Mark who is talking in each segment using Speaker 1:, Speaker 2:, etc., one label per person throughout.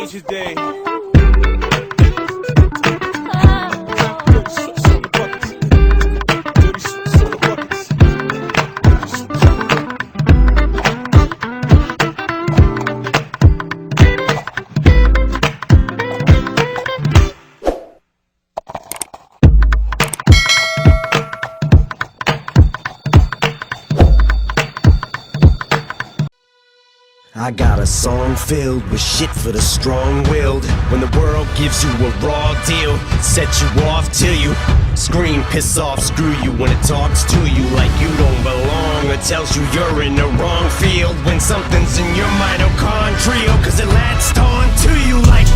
Speaker 1: change your day.
Speaker 2: I got a song filled with shit for the strong-willed. When the world gives you a raw deal, set you off till you scream, piss off, screw you. When it talks to you like you don't belong, or tells you you're in the wrong field. When something's in your mitochondrial, cause it latched on to you like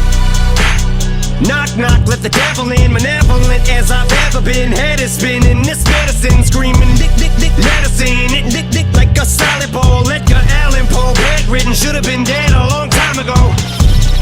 Speaker 2: knock, knock, let the devil in. Malevolent as I've ever been. Head is spinning, this medicine screaming, dick, dick, dick, let us in it, dick, dick, like a solid ball. Edgar Allan Poe, bedridden, should've been dead a long time ago.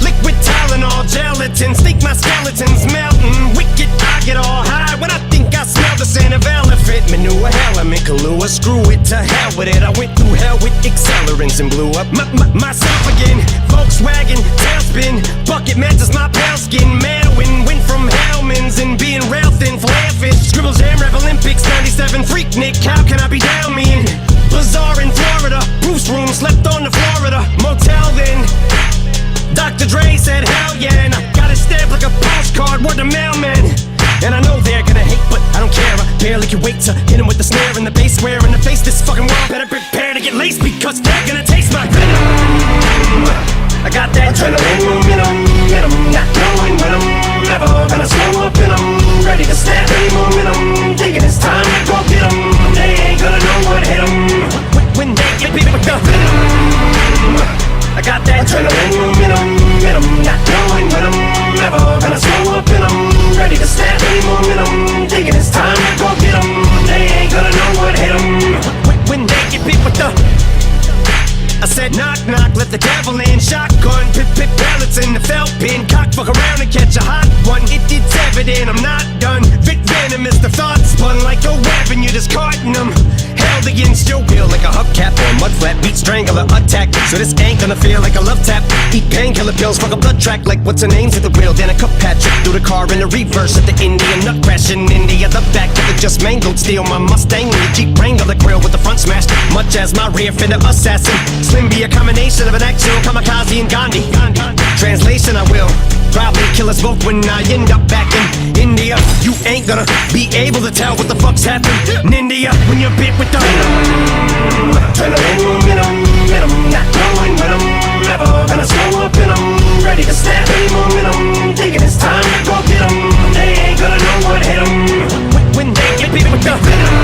Speaker 2: Liquid Tylenol, gelatin, think my skeleton's melting. Wicked, I get all high when I think I smell the scent of elephant manure. Hell, I'm in Kahlua, screw it, to hell with it. I went through hell with accelerants and blew up myself again. Volkswagen, tailspin, bucket matches my pale skin. Manwin, went from Hellman's and being rail thin, flare fish. Scribble Jam, Rev Olympics, 97, Freaknik, how can I be down mean? Bazaar in Florida, Bruce room, slept on the Florida motel then. Dr. Dre said hell yeah, and I got it stamped like a postcard, word to mailman. And I know they're gonna hate, but I don't care. I barely can wait to hit him with the snare and the bass square in the face. This fucking world better prepare to get laced, because they're gonna taste my venom. I got that adrenaline momentum, not knowing when I'm never gonna slow up and I'm ready to snap any momentum. Thinking it's time to go get 'em. They ain't gonna know what hit 'em when they get beat with the venom. I got that adrenaline momentum, not knowing when I'm never gonna slow up and I'm ready to snap any momentum. Thinking it's time to go get 'em. They ain't gonna know what hit 'em when they get beat with the. I said knock, knock, let the devil in. Shotgun, pip, pellets in the felt pin. Cock, fuck around and catch a hot one. It's evident I'm not done. Vic venomous, the thoughts spun like a weapon. You're discarding them. Held against your will like a hubcap or a mud flat. Beat strangler attack, so this ain't gonna feel like a love tap. Eat painkiller pills, fuck a blood track like what's her name's at the wheel. Then a cup patch through the car in the reverse at the Indian nut crash in India. The back of the just mangled steel. My Mustang and the Jeep Wrangler, the grill with the front smashed. Much as my rear fender assassin. Slim be a combination of an actual kamikaze and Gandhi. Translation, I will probably kill us both when I end up back in India. You ain't gonna be able to tell what the fuck's happened in India when you're bit with the adrenaline momentum, not knowing when I'm never gonna slow up and I'm ready to snap any momentum. Thinking it's time to go get 'em. They ain't gonna know what hit 'em when they get bit with the venom.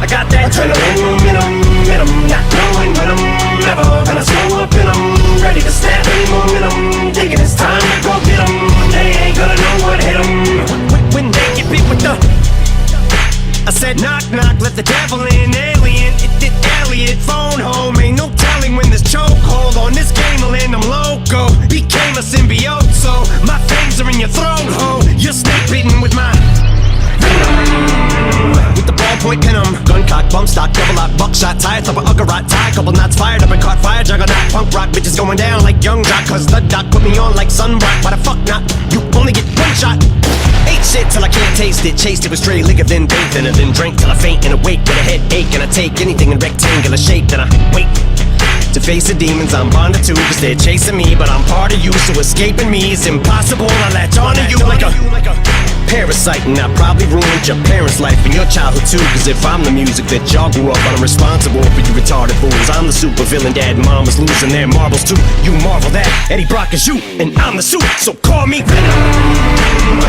Speaker 2: I got that adrenaline momentum, not knowing when I'm never gonna slow up and I'm ready to snap any momentum. Thinking it's time to go get 'em. They ain't gonna know what hit 'em when they get beat with the. I said knock, knock, let the devil in. Alien, it did Elliot, phone home. Ain't no telling when this chokehold on this game will end. I'm loco, became a symbiote, so my fangs are in your throat, ho. You're snake bitten with my with the ballpoint pin 'em. Gun cock, bump stock, double lock, buckshot, tie top of Uggarot, tie, couple knots fired up and caught fire, juggernaut, punk rock, bitches going down like young jock, cause the doc put me on like sunrock. Why the fuck not? You only get one shot. Ate shit till I can't taste it, chased it with stray liquor, then bathed in it, then drank till I faint and awake with a headache. And I take anything in rectangular shape, then I wait to face the demons I'm bonded to, cause they're chasing me, but I'm part of you, so escaping me is impossible. I latch onto you like a parasite, and I probably ruined your parents' life and your childhood too. Cause if I'm the music that y'all grew up on, I'm responsible for you retarded fools. I'm the super villain, dad and mom is losing their marbles too. You marvel that Eddie Brock is you, and I'm the suit, so call me Venom.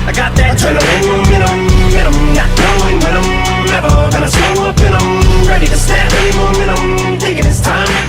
Speaker 2: I got that adrenaline momentum, not knowing when I'm never gonna slow up and I'm ready to snap any momentum. Thinking it's time to